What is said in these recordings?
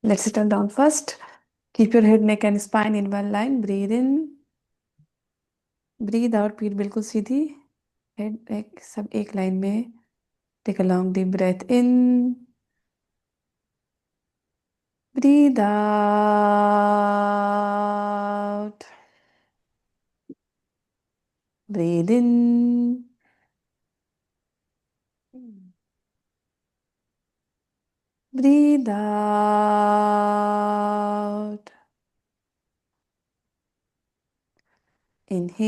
Let's settle down first. Keep your head, neck and spine in one line. Breathe in. Breathe out. पीठ बिल्कुल सीधी. Head, neck सब एक line में. Take a long deep breath in. Breathe out. Breathe in. Breathe out. Inhale.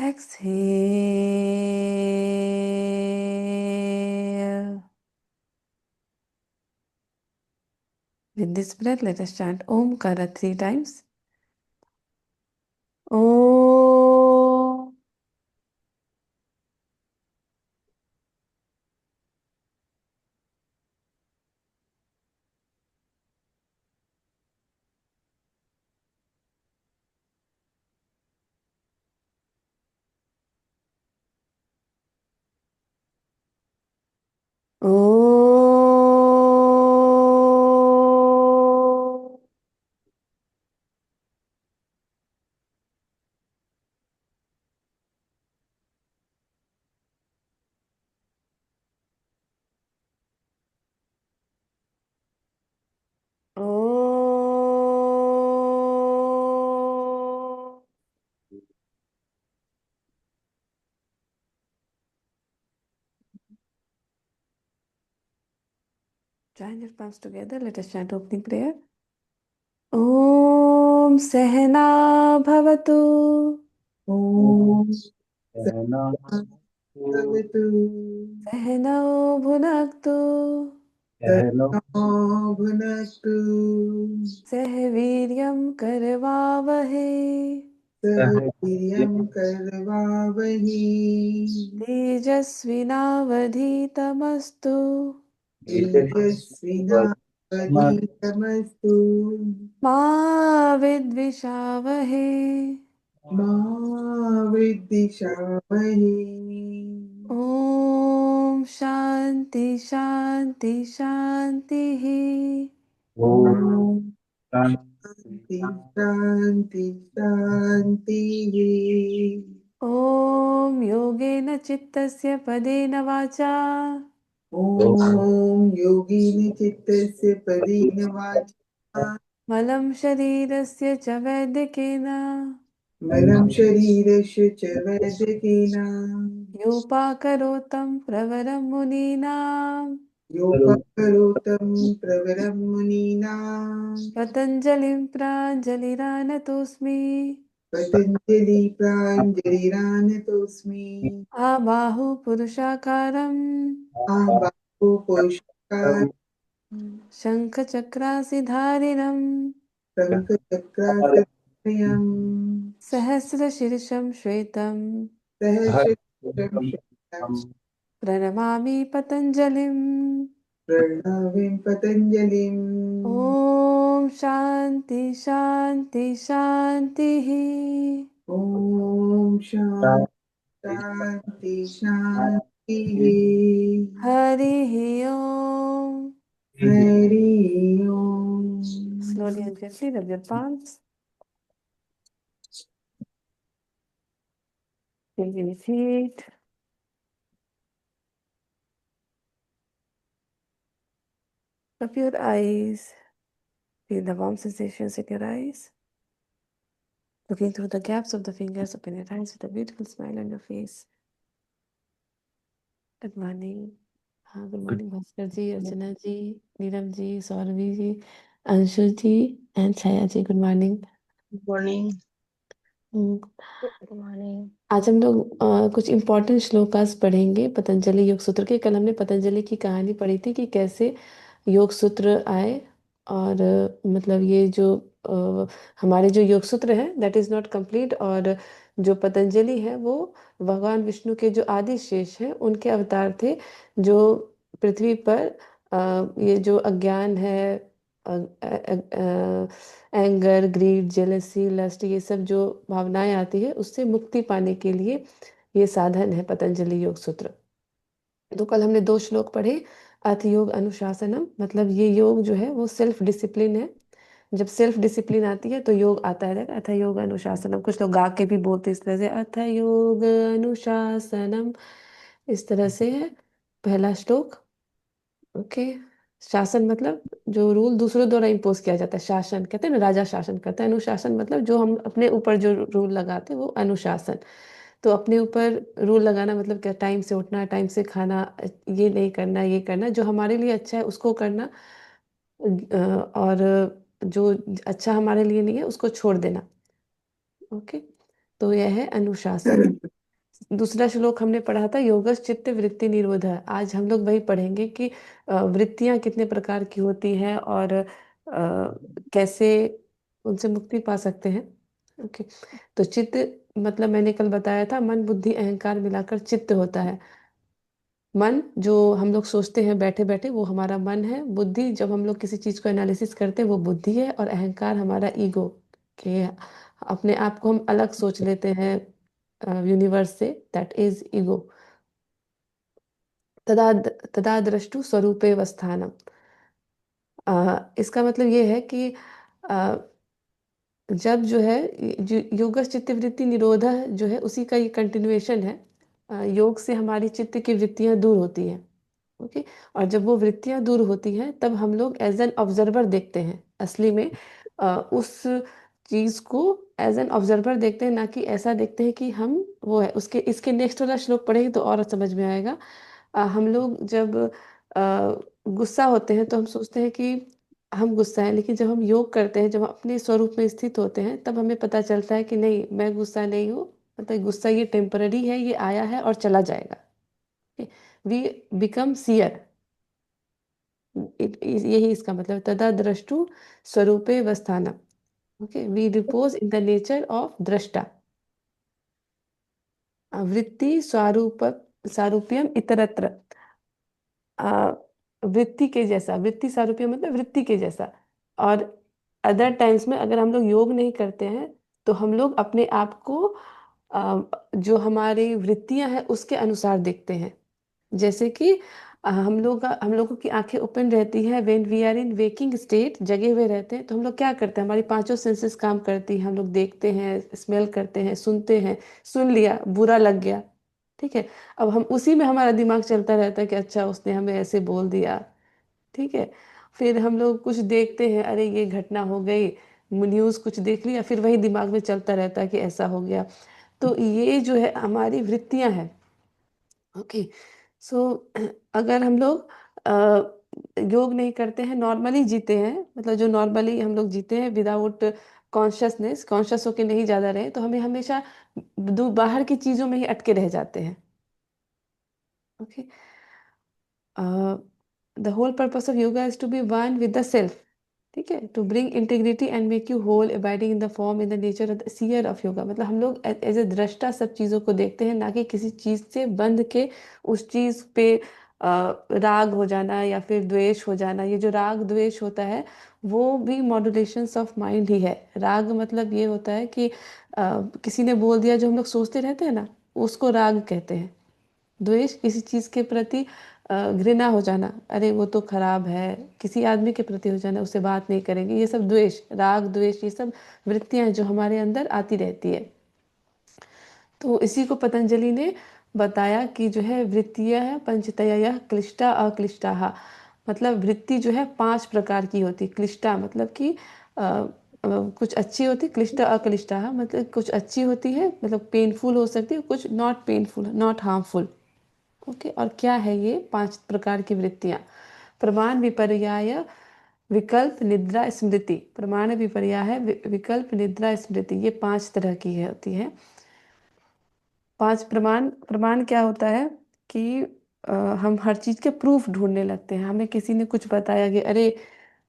Exhale. With this breath, let us chant Omkara 3 times. Om. Om. Om. Join your palms together. Let us chant opening prayer. Om Sehna Bhavatu. ॐ सहना भवतु Sehno Bhunaktu. सहनो सहनो भुनक्तु Seh Viryam Karvavahe. सह वीर्यं करवावहि तेजस्विनावधीतमस्तु तेजस्विनावधीतमस्तु मा विद्विषावहे. मा विद्विषावहि। ओम शांति शांति शांति. ॐ शांति शान्ति शान्ति शान्तिः। ओम योगेन चित्तस्य पदेन वाचा ॐ योगिनि चित्तस्य पदेन वाचा मलं शरीरस्य च वैद्यकेन मलं शरीरस्य च वैद्यकेन योपाकरोतं प्रवरं मुनीनां योपकरोतं प्रवरं मुनीनां पतञ्जलिं प्राञ्जलिरानतोऽस्मि. पतञ्जलि प्राञ्जलिरानतोऽस्मि। आबाहु पुरुषाकारं आबाहो पुष्कर शङ्खचक्रासिधारिणं शङ्खचक्रासयम् सहस्रशीर्षं श्वेतं सहस्रं शतं प्रणमामि पतञ्जलिम्. प्रणवीं पतञ्जलिम्। ॐ शान्ति शान्ति शान्तिः. ॐ शान्ति शान्तिः। हरिः ॐ. हरि ओम। Slowly and gently rub your palms. Feel your feet. Rub your eyes. Feel the warm sensations in your eyes. Looking through the gaps of the fingers, open your eyes with a beautiful smile on your face. Good morning. Good morning, Bhaskar ji, Archana ji, Neelam ji, Sauravi ji, Anshu ji, and Chaya ji. Good morning. Morning Hmm. Good morning. आज हम लोग कुछ important shlokas पढ़ेंगे पतंजलि योग सूत्र के। कल हमने पतंजलि की कहानी पढ़ी थी कि कैसे योग सूत्र आए। और मतलब ये जो हमारे जो योग सूत्र हैं दैट इज़ नॉट कंप्लीट। और जो पतंजलि है वो भगवान विष्णु के जो आदि शेष हैं उनके अवतार थे, जो पृथ्वी पर ये जो अज्ञान है, एंगर, ग्रीड, जेलसी, लस्ट, ये सब जो भावनाएं आती है उससे मुक्ति पाने के लिए ये साधन है पतंजलि योग सूत्र। तो कल हमने 2 श्लोक पढ़े। अथ योग अनुशासनम, मतलब ये योग जो है वो सेल्फ डिसिप्लिन है। जब सेल्फ डिसिप्लिन आती है तो योग आता है। अथ योग अनुशासनम, कुछ लोग गा के भी बोलते हैं इस तरह से, अथ योग अनुशासनम, इस तरह से है पहला श्लोक। ओके। शासन मतलब जो रूल दूसरों द्वारा इम्पोज किया जाता है, शासन कहते हैं ना, राजा शासन करता है। अनुशासन मतलब जो हम अपने ऊपर जो रूल लगाते हैं वो अनुशासन। तो अपने ऊपर रूल लगाना मतलब क्या, टाइम से उठना, टाइम से खाना, ये नहीं करना, ये करना, जो हमारे लिए अच्छा है उसको करना, और जो अच्छा हमारे लिए नहीं है उसको छोड़ देना। ओके। तो यह है अनुशासन। दूसरा श्लोक हमने पढ़ा था योगश चित्त वृत्ति निरोध। आज हम लोग वही पढ़ेंगे कि वृत्तियां कितने प्रकार की होती हैं और कैसे उनसे मुक्ति पा सकते हैं। ओके। तो चित्त मतलब मैंने कल बताया था, मन बुद्धि अहंकार मिलाकर चित्त होता है। मन जो हम लोग सोचते हैं बैठे बैठे वो हमारा मन है। बुद्धि जब हम लोग किसी चीज को एनालिसिस करते हैं वो बुद्धि है। और अहंकार हमारा ईगो, कि अपने आप को हम अलग सोच लेते हैं यूनिवर्स से, दैट इज ईगो। तदा तदा द्रष्टु स्वरूपे वस्थानम। इसका मतलब ये है कि अ, जब जो है जो योगश चित्त वृत्ति निरोधा जो है उसी का ये कंटिन्यूएशन है। योग से हमारी चित्त की वृत्तियां दूर होती हैं। ओके। और जब वो वृत्तियां दूर होती हैं तब हम लोग एज एन ऑब्जर्वर देखते हैं असली में, उस चीज को एज एन ऑब्जर्वर देखते हैं, ना कि ऐसा देखते हैं कि हम वो है। उसके इसके नेक्स्ट वाला श्लोक पढ़ेंगे तो और समझ में आएगा। हम लोग जब गुस्सा होते हैं तो हम सोचते हैं कि हम गुस्सा हैं, लेकिन जब हम योग करते हैं, जब हम अपने स्वरूप में स्थित होते हैं, तब हमें पता चलता है कि नहीं, मैं गुस्सा नहीं हूँ। मतलब गुस्सा ये टेम्पररी है, ये आया है और चला जाएगा। We become seer. यही इसका मतलब, तदा द्रष्टु स्वरूपे वस्थानम। Okay. We repose in the nature of दृष्टा। वृत्ति स्वारूप सारूप्यम इतरत्र। आ, वृत्ति के जैसा, वृत्ति सारूप्य मतलब वृत्ति के जैसा। और अदर टाइम्स में अगर हम लोग योग नहीं करते हैं तो हम लोग अपने आप को जो हमारी वृत्तियां हैं उसके अनुसार देखते हैं। जैसे कि हम लोगों की आंखें ओपन रहती हैं when we are in waking state, जगे हुए रहते हैं तो हम लोग क्या करते हैं, हमारी पांचों सेंसेस काम करती हैं। हम लोग देखते हैं, स्मेल करते हैं, सुनते हैं। सुन लिया, बुरा लग गया, ठीक है, अब हम उसी में हमारा दिमाग चलता रहता है कि अच्छा उसने हमें ऐसे बोल दिया, ठीक है। फिर हम लोग कुछ देखते हैं, अरे ये घटना हो गई, न्यूज़ कुछ देख लिया, फिर वही दिमाग में चलता रहता है कि ऐसा हो गया। तो ये जो है हमारी वृत्तियां हैं। ओके। सो अगर हम लोग योग नहीं करते हैं, नॉर्मली जीते हैं, मतलब जो नॉर्मली हम लोग जीते हैं विदाउट कॉन्शियसनेस, कॉन्शियस होके नहीं ज़्यादा रहे, तो हमें हमेशा बाहर की चीज़ों में ही अटके रह जाते हैं। Okay. The whole purpose of yoga is to be one with the self, ठीक है, to bring integrity and make you whole, abiding in the form in the nature of the seer of yoga. मतलब हम लोग as a दृष्टा सब चीज़ों को देखते हैं, ना कि किसी चीज़ से बंध के उस चीज़ पे राग हो जाना या फिर द्वेष हो जाना। ये जो राग द्वेष होता है वो भी मॉड्यूलेशंस ऑफ माइंड ही है। राग मतलब ये होता है कि किसी ने बोल दिया जो हम लोग सोचते रहते हैं ना, उसको राग कहते हैं। द्वेष किसी चीज के प्रति घृणा हो जाना, अरे वो तो खराब है, किसी आदमी के प्रति हो जाना, उससे बात नहीं करेंगे, ये सब द्वेष, राग द्वेष, ये सब वृत्तियां हैं जो हमारे अंदर आती रहती है। तो इसी को पतंजलि ने बताया कि जो है वृत्तियां है पंचतया क्लिष्टा अक्लिष्टा। मतलब वृत्ति जो है 5 प्रकार की होती। क्लिष्टा मतलब कि कुछ अच्छी होती, क्लिष्टा अक्लिष्टा मतलब कुछ अच्छी होती है, मतलब पेनफुल हो सकती है, कुछ not painful, not harmful. Okay. और क्या है ये 5 प्रकार की वृत्तियां? प्रमाण विपर्याय विकल्प निद्रा स्मृति। प्रमाण विपर्याय विकल्प निद्रा स्मृति, ये 5 तरह की है होती है। 5 प्रमाण। प्रमाण क्या होता है कि हम हर चीज के प्रूफ ढूंढने लगते हैं। हमें किसी ने कुछ बताया कि अरे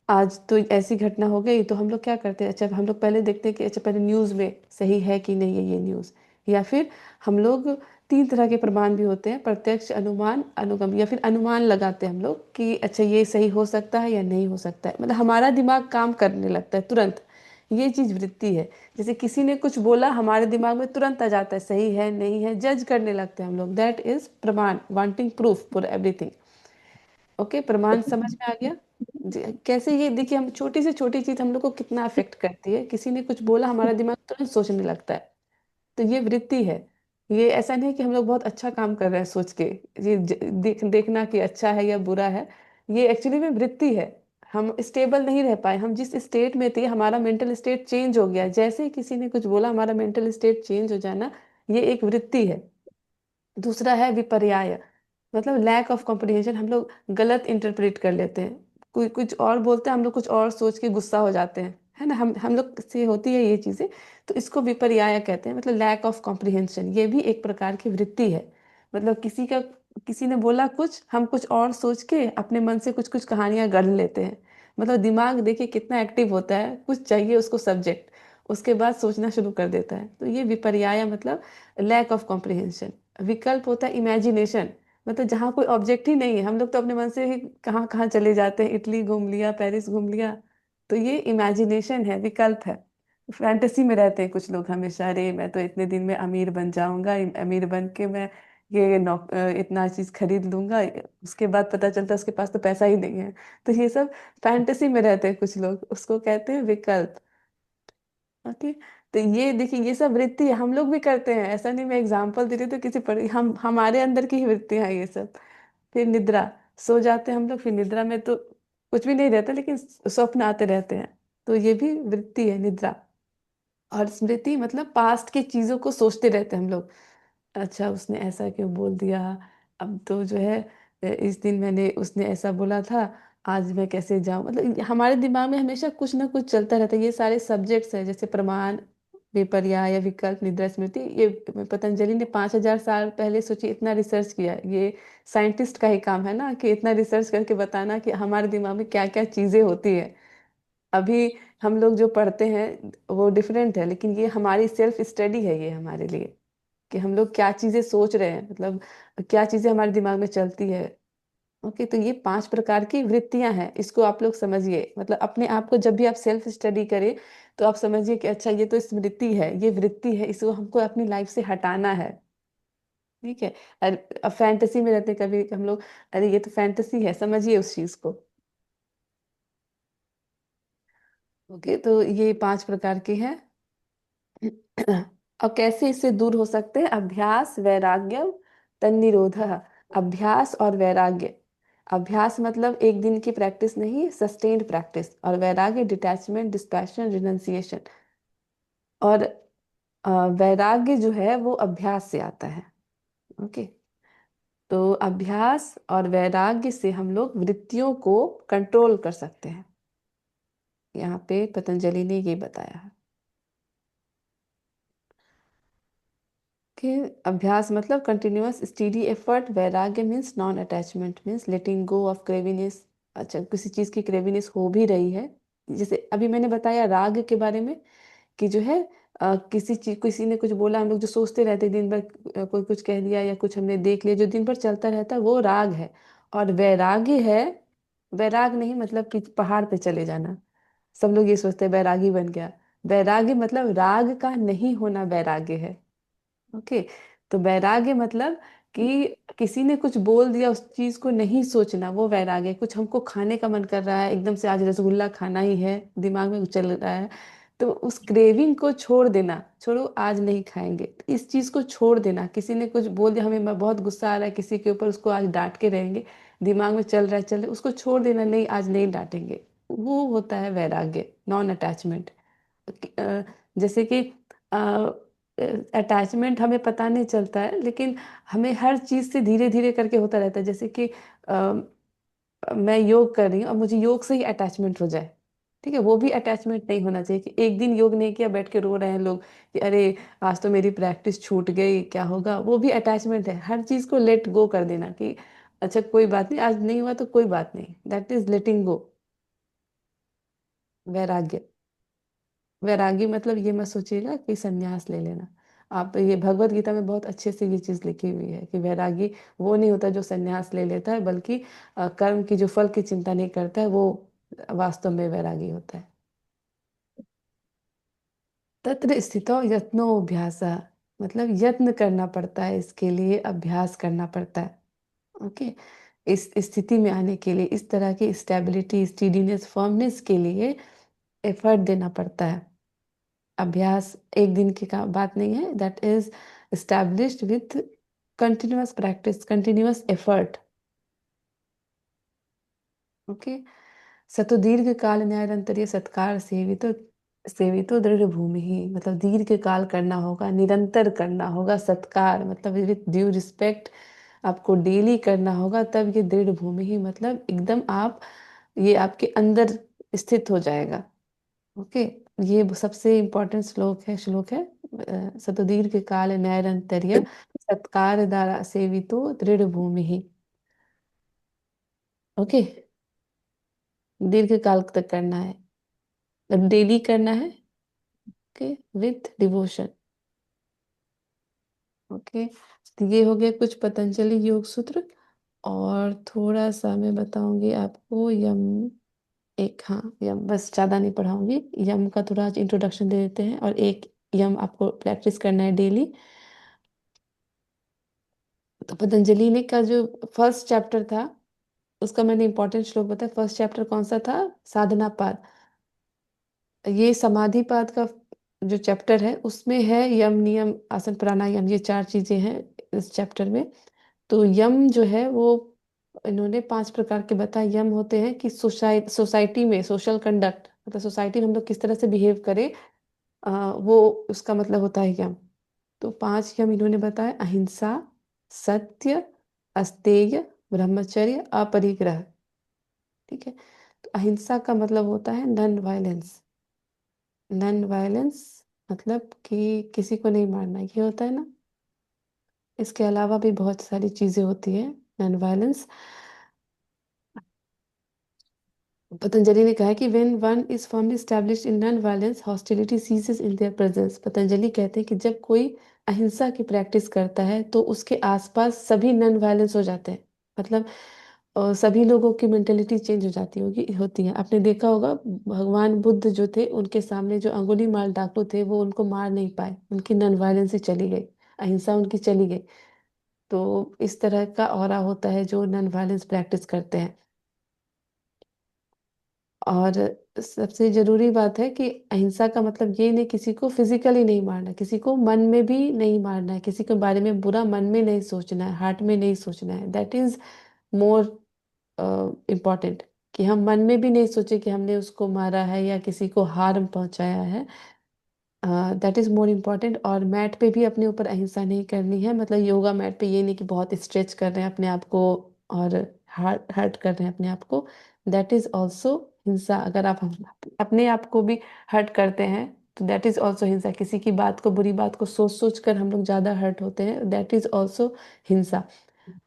आज तो ऐसी घटना हो गई, तो हम लोग क्या करते हैं, अच्छा हम लोग पहले देखते हैं कि अच्छा पहले न्यूज़ में सही है कि नहीं है ये न्यूज़। या फिर हम लोग तीन तरह के प्रमाण भी होते हैं, प्रत्यक्ष, अनुमान, अनुगम, या फिर अनुमान लगाते हैं हम लोग कि अच्छा ये सही हो सकता है या नहीं हो सकता है, मतलब हमारा दिमाग काम करने लगता है तुरंत। ये चीज वृत्ति है। जैसे किसी ने कुछ बोला, हमारे दिमाग में तुरंत आ जाता है सही है नहीं है, जज करने लगते हैं हम लोग। दैट इज प्रमाण, wanting proof for everything. Okay, प्रमाण समझ में आ गया? कैसे ये देखिए, हम छोटी से छोटी चीज हम लोग को कितना अफेक्ट करती है। किसी ने कुछ बोला, हमारा दिमाग तुरंत सोचने लगता है। तो ये वृत्ति है। ये ऐसा नहीं कि हम लोग बहुत अच्छा काम कर रहे हैं सोच के, ये देखना कि अच्छा है या बुरा है। ये एक्चुअली में वृत्ति है। हम स्टेबल नहीं रह पाए, हम जिस स्टेट में थे हमारा मेंटल स्टेट चेंज हो गया। जैसे ही किसी ने कुछ बोला, हमारा मेंटल स्टेट चेंज हो जाना, ये एक वृत्ति है। दूसरा है विपर्याय, मतलब लैक ऑफ कॉम्प्रिहेंशन। हम लोग गलत इंटरप्रेट कर लेते हैं। कोई कुछ और बोलते हैं, हम लोग कुछ और सोच के गुस्सा हो जाते हैं, है ना। हम लोग से होती है ये चीजें। तो इसको विपर्याय कहते हैं, मतलब लैक ऑफ कॉम्प्रिहेंशन। ये भी एक प्रकार की वृत्ति है। मतलब किसी ने बोला कुछ, हम कुछ और सोच के अपने मन से कुछ कुछ कहानियां गढ़ लेते हैं। मतलब दिमाग देखिए कितना एक्टिव होता है, कुछ चाहिए उसको सब्जेक्ट, उसके बाद सोचना शुरू कर देता है। तो ये विपर्याय मतलब लैक ऑफ कॉम्प्रिहेंशन। विकल्प होता है इमेजिनेशन, मतलब जहाँ कोई ऑब्जेक्ट ही नहीं है, हम लोग तो अपने मन से ही कहाँ कहाँ चले जाते हैं, इटली घूम लिया, पेरिस घूम लिया। तो ये इमेजिनेशन है, विकल्प है। फैंटेसी में रहते हैं कुछ लोग हमेशा, अरे मैं तो इतने दिन में अमीर बन जाऊंगा, अमीर बन के मैं ये इतना चीज खरीद लूंगा। उसके बाद पता चलता है उसके पास तो पैसा ही नहीं है। तो ये सब फैंटेसी में रहते हैं कुछ लोग, उसको कहते हैं विकल्प। ओके। तो ये देखिए, ये सब वृत्ति है, हम लोग भी करते हैं, ऐसा नहीं। मैं एग्जांपल दे रही हूँ तो किसी पर, हम हमारे अंदर की ही वृत्तियां हैं ये सब। फिर निद्रा, सो जाते हैं हम लोग, फिर निद्रा में तो कुछ भी नहीं रहता, लेकिन स्वप्न आते रहते हैं। तो ये भी वृत्ति है, निद्रा। और स्मृति मतलब पास्ट की चीजों को सोचते रहते हैं हम लोग। अच्छा उसने ऐसा क्यों बोल दिया, अब तो जो है इस दिन मैंने, उसने ऐसा बोला था, आज मैं कैसे जाऊं। मतलब हमारे दिमाग में हमेशा कुछ ना कुछ चलता रहता है। ये सारे सब्जेक्ट्स हैं, जैसे प्रमाण, विपर्या या विकल्प, निद्रा, स्मृति। ये पतंजलि ने 5,000 साल पहले सोची, इतना रिसर्च किया। ये साइंटिस्ट का ही काम है ना, कि इतना रिसर्च करके बताना कि हमारे दिमाग में क्या क्या चीजें होती है। अभी हम लोग जो पढ़ते हैं वो डिफरेंट है, लेकिन ये हमारी सेल्फ स्टडी है ये हमारे लिए, कि हम लोग क्या चीजें सोच रहे हैं, मतलब क्या चीजें हमारे दिमाग में चलती है। ओके, तो ये 5 प्रकार की वृत्तियां हैं, इसको आप लोग समझिए। मतलब अपने आप को जब भी आप सेल्फ स्टडी करें, तो आप समझिए कि अच्छा ये तो स्मृति है, ये वृत्ति है, इसको हमको अपनी लाइफ से हटाना है। ठीक है। अब फैंटेसी में रहते हैं कभी हम लोग, अरे ये तो फैंटेसी है, समझिए उस चीज को। ओके, तो ये 5 प्रकार के हैं। और कैसे इससे दूर हो सकते हैं? अभ्यास, वैराग्य, तन्निरोध। अभ्यास और वैराग्य। अभ्यास मतलब एक दिन की प्रैक्टिस नहीं, सस्टेन्ड प्रैक्टिस। और वैराग्य डिटैचमेंट, डिस्पैशन, रिनंसिएशन। और वैराग्य जो है वो अभ्यास से आता है। ओके। तो अभ्यास और वैराग्य से हम लोग वृत्तियों को कंट्रोल कर सकते हैं। यहाँ पे पतंजलि ने ये बताया है कि अभ्यास मतलब कंटिन्यूअस स्टडी एफर्ट। वैराग्य means non attachment, means letting go of craviness. अच्छा किसी चीज की क्रेविनेस हो भी रही है, जैसे अभी मैंने बताया राग के बारे में, कि जो है किसी चीज, किसी ने कुछ बोला, हम लोग जो सोचते रहते हैं दिन भर, कोई कुछ कह दिया या कुछ हमने देख लिया, जो दिन भर चलता रहता है, वो राग है। और वैराग्य है, वैराग नहीं मतलब कि पहाड़ पे चले जाना। सब लोग ये सोचते हैं वैरागी बन गया। वैराग्य मतलब राग का नहीं होना वैराग्य है। ओके। तो वैराग्य मतलब कि किसी ने कुछ बोल दिया, उस चीज को नहीं सोचना, वो वैराग्य है। कुछ हमको खाने का मन कर रहा है, एकदम से आज रसगुल्ला खाना ही है, दिमाग में चल रहा है, तो उस क्रेविंग को छोड़ देना, छोड़ो आज नहीं खाएंगे, इस चीज को छोड़ देना। किसी ने कुछ बोल दिया, हमें बहुत गुस्सा आ रहा है किसी के ऊपर, उसको आज डांट के रहेंगे, दिमाग में चल रहा है, चल रहा है, उसको छोड़ देना, नहीं आज नहीं डांटेंगे। वो होता है वैराग्य, नॉन अटैचमेंट। जैसे कि अटैचमेंट हमें पता नहीं चलता है, लेकिन हमें हर चीज से धीरे धीरे करके होता रहता है। जैसे कि मैं योग कर रही हूँ और मुझे योग से ही अटैचमेंट हो जाए, ठीक है, वो भी अटैचमेंट नहीं होना चाहिए। कि एक दिन योग नहीं किया, बैठ के रो रहे हैं लोग कि अरे आज तो मेरी प्रैक्टिस छूट गई, क्या होगा, वो भी अटैचमेंट है। हर चीज को लेट गो कर देना, कि अच्छा कोई बात नहीं, आज नहीं हुआ तो कोई बात नहीं, दैट इज लेटिंग गो। वैराग्य, वैरागी मतलब ये मत सोचिएगा कि संन्यास ले लेना। आप ये भगवत गीता में बहुत अच्छे से ये चीज लिखी हुई है कि वैरागी वो नहीं होता जो संन्यास ले लेता है, बल्कि कर्म की जो फल की चिंता नहीं करता है, वो वास्तव में वैरागी होता है। तत्र स्थितो यत्नोऽभ्यास, मतलब यत्न करना पड़ता है, इसके लिए अभ्यास करना पड़ता है। ओके, इस स्थिति में आने के लिए, इस तरह की स्टेबिलिटी, स्टीडीनेस, फर्मनेस के लिए एफर्ट देना पड़ता है। अभ्यास एक दिन की का बात नहीं है, that is established with continuous practice, continuous effort. Okay, सतो दीर्घ काल न्यायरंतर्य सत्कार सेवितो, सेवितो दृढ़ भूमि ही, मतलब दीर्घ काल करना होगा, निरंतर करना होगा, सत्कार मतलब विथ ड्यू रिस्पेक्ट आपको डेली करना होगा, तब ये दृढ़ भूमि ही मतलब एकदम आप, ये आपके अंदर स्थित हो जाएगा। ओके, ये सबसे इम्पोर्टेंट श्लोक है सतो दीर्घ काल न्यायरंतर्य सत्कार द्वारा सेवितो दृढ़ भूमि ही। ओके, दीर्घ काल तक करना है, डेली करना है। Okay, with devotion. ओके, तो ये हो गया कुछ पतंजलि योग सूत्र। और थोड़ा सा मैं बताऊंगी आपको यम, एक, हाँ यम, बस ज्यादा नहीं पढ़ाऊंगी, यम का थोड़ा इंट्रोडक्शन दे देते हैं, और एक यम आपको प्रैक्टिस करना है डेली। तो पतंजलि ने का जो फर्स्ट चैप्टर था, उसका मैंने इंपॉर्टेंट श्लोक बताया। फर्स्ट चैप्टर कौन सा था? साधना पाद। ये समाधि पाद का जो चैप्टर है, उसमें है यम, नियम, आसन, प्राणायाम, ये चार चीजें हैं इस चैप्टर में। तो यम जो है वो इन्होंने 5 प्रकार के बताए। यम होते हैं कि सोसाइटी में सोशल कंडक्ट, मतलब सोसाइटी में हम लोग किस तरह से बिहेव करें, वो उसका मतलब होता है यम। तो 5 यम इन्होंने बताया: अहिंसा, सत्य, अस्तेय, ब्रह्मचर्य, अपरिग्रह। ठीक है, तो अहिंसा का मतलब होता है नॉन वायलेंस। नॉन वायलेंस मतलब कि किसी को नहीं मारना, ये होता है ना। इसके अलावा भी बहुत सारी चीजें होती है नॉन वायलेंस। पतंजलि ने कहा है कि when one is firmly established in non violence, hostility ceases in their presence. Patanjali कहते हैं कि जब कोई अहिंसा की प्रैक्टिस करता है तो उसके आसपास सभी नॉन वायलेंस हो जाते हैं। मतलब सभी लोगों की मेंटेलिटी चेंज हो जाती होती है। आपने देखा होगा भगवान बुद्ध जो थे, उनके सामने जो अंगुली माल डाकू थे, वो उनको मार नहीं पाए, उनकी नॉन वायलेंस ही चली गई, अहिंसा उनकी चली गई। तो इस तरह का ऑरा होता है जो नॉन वायलेंस प्रैक्टिस करते हैं। और सबसे जरूरी बात है कि अहिंसा का मतलब ये नहीं किसी को फिजिकली नहीं मारना, किसी को मन में भी नहीं मारना है, किसी के बारे में बुरा मन में नहीं सोचना है, हार्ट में नहीं सोचना है। दैट इज मोर इम्पॉर्टेंट, कि हम मन में भी नहीं सोचे कि हमने उसको मारा है या किसी को हार्म पहुंचाया है। That is more important. और मैट पे भी अपने ऊपर अहिंसा नहीं करनी है, मतलब योगा मैट पे ये नहीं कि बहुत स्ट्रेच कर रहे हैं अपने आप को और हर्ट हर्ट कर रहे हैं अपने आप को। दैट इज ऑल्सो हिंसा। अगर आप अपने आप को भी हर्ट करते हैं तो दैट इज ऑल्सो हिंसा। किसी की बात को, बुरी बात को सोच सोच कर हम लोग ज्यादा हर्ट होते हैं, दैट इज ऑल्सो हिंसा।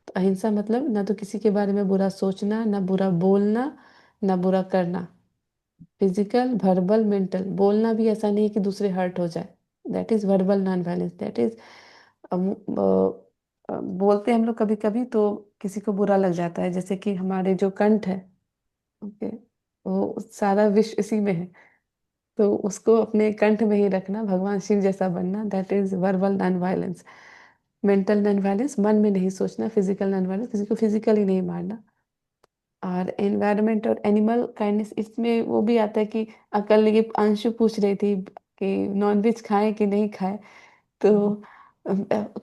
तो अहिंसा मतलब ना तो किसी के बारे में बुरा सोचना, ना बुरा बोलना, ना बुरा करना। Physical, verbal, mental. बोलना भी ऐसा नहीं है कि दूसरे हर्ट हो जाए, that is verbal non violence. That is बोलते हैं हम लोग कभी कभी तो किसी को बुरा लग जाता है, जैसे कि हमारे जो कंठ है, ओके, वो सारा विश्व इसी में है, तो उसको अपने कंठ में ही रखना, भगवान शिव जैसा बनना, that is verbal non violence. Mental non violence, मन में नहीं सोचना। फिजिकल नॉन वायलेंस, किसी को फिजिकली नहीं मारना। और एनवायरनमेंट और एनिमल काइंडनेस, इसमें वो भी आता है कि कल ये अंशु पूछ रही थी कि नॉनवेज खाएं कि नहीं खाएं। तो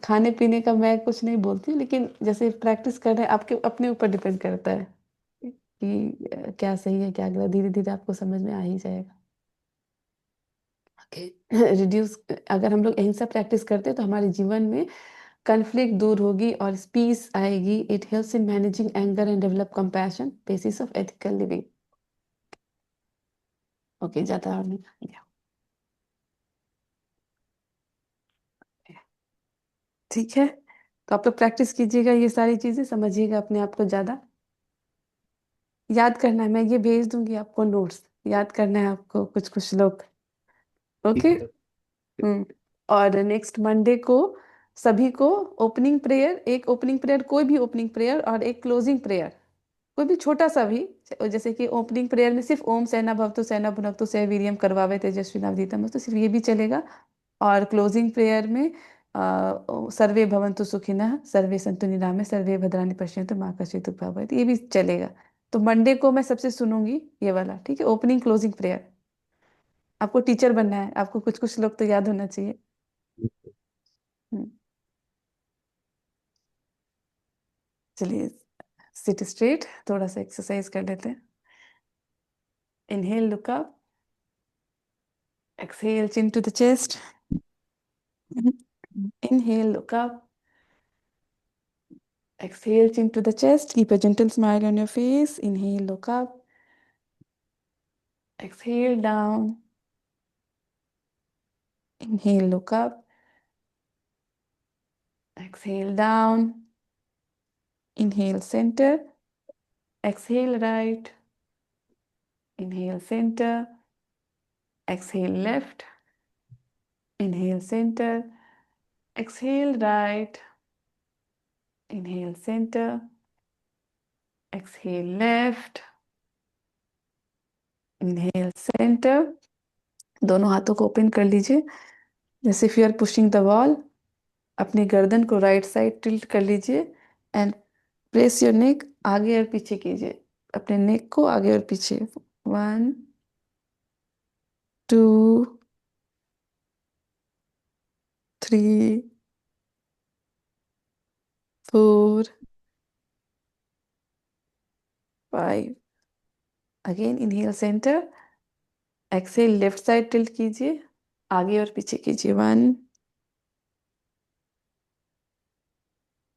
खाने पीने का मैं कुछ नहीं बोलती हूँ, लेकिन जैसे प्रैक्टिस कर रहे हैं, आपके अपने ऊपर डिपेंड करता है कि क्या सही है क्या गलत, धीरे धीरे आपको समझ में आ ही जाएगा। रिड्यूस, अगर हम लोग अहिंसा प्रैक्टिस करते हैं तो हमारे जीवन में कन्फ्लिक्ट दूर होगी और पीस आएगी। It helps in managing anger and develop compassion, basis of ethical living. Okay, ज्यादा और नहीं करेंगे। ठीक है, तो आप लोग प्रैक्टिस कीजिएगा, ये सारी चीजें समझिएगा अपने आप को ज्यादा। याद करना है, मैं ये भेज दूंगी आपको नोट्स, याद करना है आपको कुछ कुछ लोग। ओके। ठीक है। हम्म। और नेक्स्ट मंडे को सभी को ओपनिंग प्रेयर, एक ओपनिंग प्रेयर, कोई भी ओपनिंग प्रेयर और एक क्लोजिंग प्रेयर, कोई भी छोटा सा भी, जैसे कि ओपनिंग प्रेयर में सिर्फ ओम सहना भवतु सहना भुनक्तु सह वीर्यम करवावे तेजस्वी नवनीतम, तो सिर्फ ये भी चलेगा। और क्लोजिंग प्रेयर में सर्वे भवन्तु सुखिनः सर्वे सन्तु निरामय सर्वे भद्राणि पश्यन्तु माँ कश्चित् दुःख भाग् भवेत्, ये भी चलेगा। तो मंडे को मैं सबसे सुनूंगी ये वाला, ठीक है, ओपनिंग क्लोजिंग प्रेयर। आपको टीचर बनना है, आपको कुछ कुछ लोग तो याद होना चाहिए। हम्म, चलिए सिट स्ट्रेट, थोड़ा सा एक्सरसाइज कर लेते हैं। Inhale look up, exhale chin to the chest, inhale look up, exhale chin to the chest, keep a gentle smile on your face, inhale look up, exhale down, inhale look up, exhale down, inhale center, exhale right, inhale center, exhale left, inhale center, exhale right, inhale center, exhale left, inhale center। दोनों हाथों को open कर लीजिए, जैसे if you are pushing the wall. अपनी गर्दन को right side tilt कर लीजिए एंड प्रेस योर नेक, आगे और पीछे कीजिए, अपने नेक को आगे और पीछे। 1 2 3 4 5। Again inhale centre, exhale left side tilt कीजिए, आगे और पीछे कीजिए। 1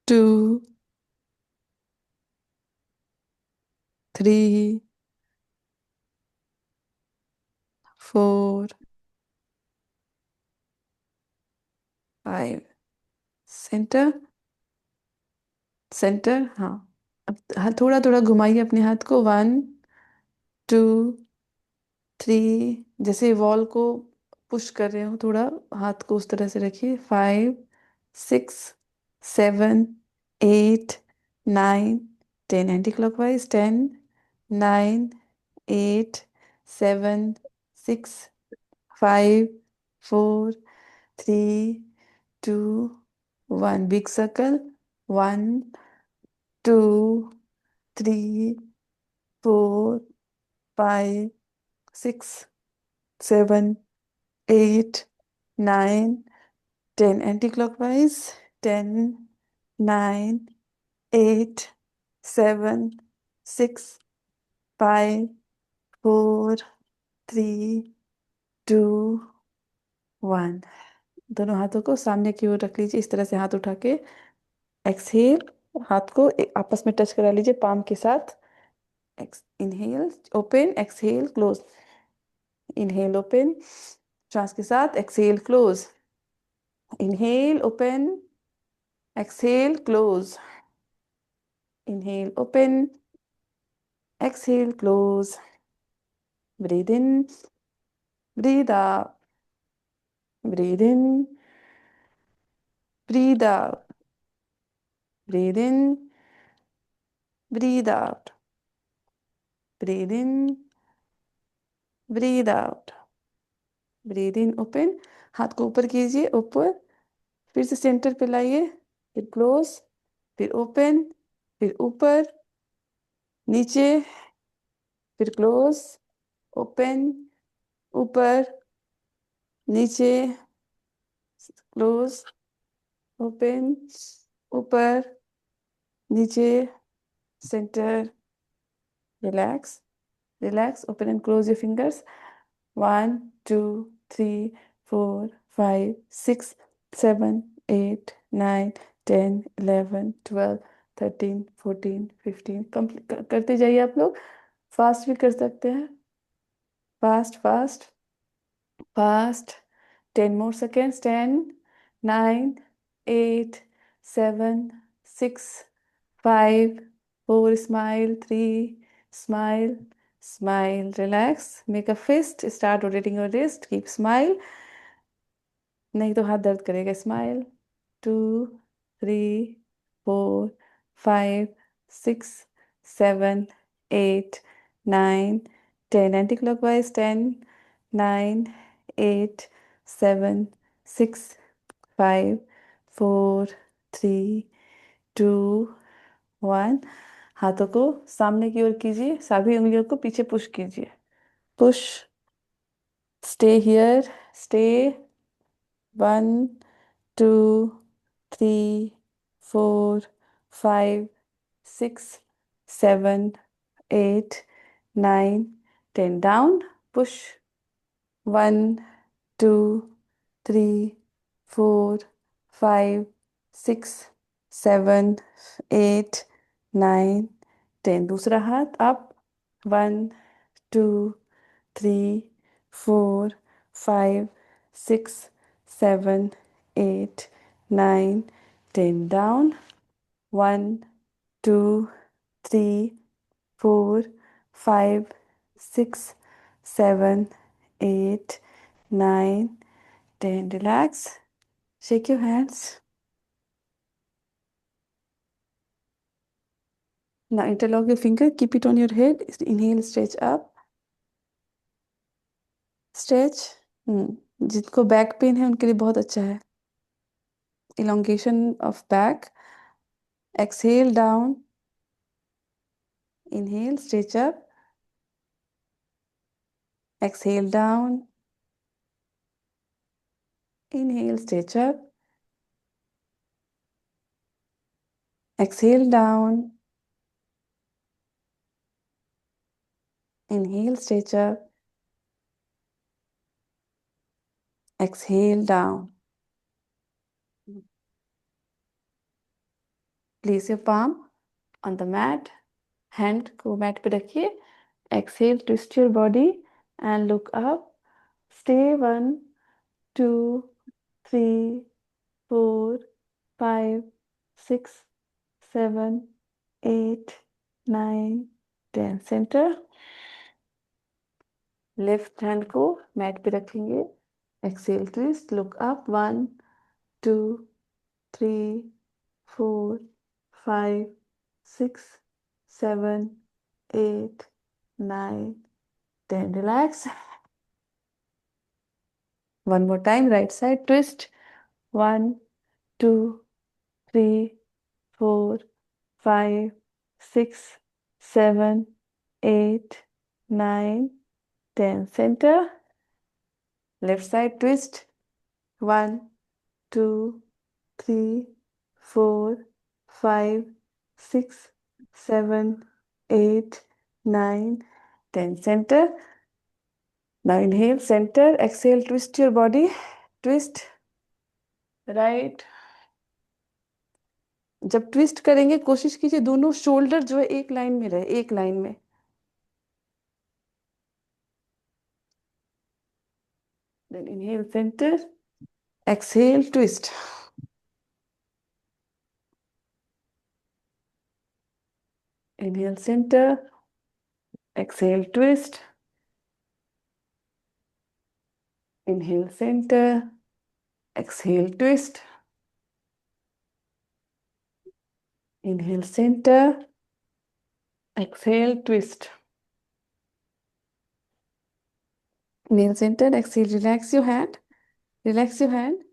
2 3 4 5। सेंटर सेंटर, हाँ। अब हाँ, थोड़ा थोड़ा घुमाइए अपने हाथ को। 1 2 3, जैसे वॉल को पुश कर रहे हो, थोड़ा हाथ को उस तरह से रखिए। 5 6 7 8 9 10, anti clockwise. 10 9 8 7 6 5 4 3 2 1। Big circle. 1 2 3 4 5 6 7 8 9 10, anti-clockwise। 10 9 8 7 6 5 4 3 2 1। दोनों हाथों को सामने की ओर रख लीजिए, इस तरह से हाथ उठा के। एक्सहेल, हाथ को आपस में टच करा लीजिए पाम के साथ। Inhale open, exhale close, inhale open, श्वास के साथ। Exhale close, inhale open, exhale close, inhale open, exhale close, breathe in, breathe out, breathe in, breathe out, breathe in, breathe out, breathe in, breathe out, breathe in open। हाथ को ऊपर कीजिए, ऊपर, फिर से सेंटर पे लाइए, फिर क्लोज, फिर ओपन, फिर ऊपर नीचे, फिर क्लोज ओपन, ऊपर नीचे, क्लोज ओपन, ऊपर नीचे, center, relax, relax, open and close your fingers. 1 2 3 4 5 6 7 8 9 10 11 12 13 14 15। Complete करते जाइए आप लोग, फास्ट भी कर सकते हैं, fast fast fast. 10 more seconds। 10 9 8 7 6 5 4, smile, 3, smile, smile, relax, make a fist, start rotating your wrist, keep smile, नहीं तो हाथ दर्द करेगा। स्माइल। 2, 3, 4, 5, 6, 7, 8, 9, 10 anti clockwise. 10, 9, 8, 7, 6, 5, 4, 3, 2, 1। हाथों को सामने की ओर कीजिए, सभी उंगलियों को पीछे पुश कीजिए। Push. Stay here. Stay. 1, 2, 3, 4, 5, 6, 7, 8, 9, 10 down. Push. 1, 2, 3, 4, 5, 6, 7, 8, 9, 10 दूसरा हाथ up. 1, 2, 3, 4, 5, 6, 7, 8, 9, 10 down. 1, 2, 3, 4, 5, 6, 7, 8, 9, 10. Relax. Shake your hands. Now interlock your finger. Keep it on your head. Inhale, stretch up. Stretch. जिनको बैक पेन है उनके लिए बहुत अच्छा है. Elongation of back. Exhale down. Inhale, stretch up. Exhale down. Inhale, stretch up. Exhale down. Inhale, stretch up. Exhale down. Place your palm on the mat. Hand को mat पे रखिए. Exhale, twist your body and look up. Stay 1, 2, 3, 4, 5, 6, 7, 8, 9, 10. Center. Left hand को mat पे रखेंगे. Exhale, twist, look up. 1, 2, 3, 4, 5, 6, 7, 8, 9, 10. Relax. One more time. Right side twist. 1, 2, 3, 4, 5, 6, 7, 8, 9, 10. Center. Left side twist. 1, 2, 3, 4, 5, 6, 7, 8, 9, 10. Center. Now inhale, center. Exhale, twist your body. Twist. Right. जब twist करेंगे कोशिश कीजिए दोनों shoulder जो है एक लाइन में रहे, एक लाइन में. Then inhale, center. Exhale, twist. Inhale, center. Exhale, twist. Inhale, center. Exhale, twist. Inhale, center. Exhale, twist. Inhale, center. Exhale, relax your hand. Relax your hand.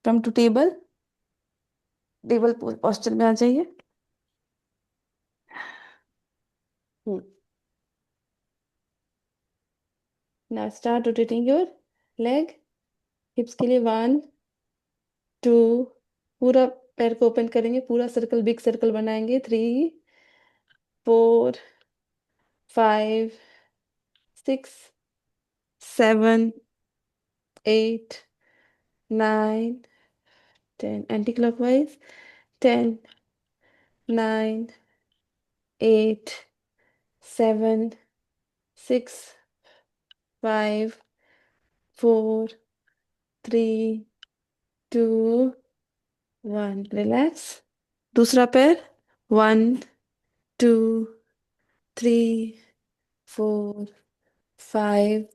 Come to table. Table posture में आ जाइए. Now start rotating your leg. Hips के लिए 1, 2. पूरा पैर को open करेंगे, पूरा circle, big circle बनाएंगे. 3, 4, 5, 6, 7, 8, 9, 10. Anti-clockwise. 10, 9, 8, 7, 6, 5, 4, 3, 2, 1. Relax. दूसरा पैर. 1, 2, 3, 4, 5,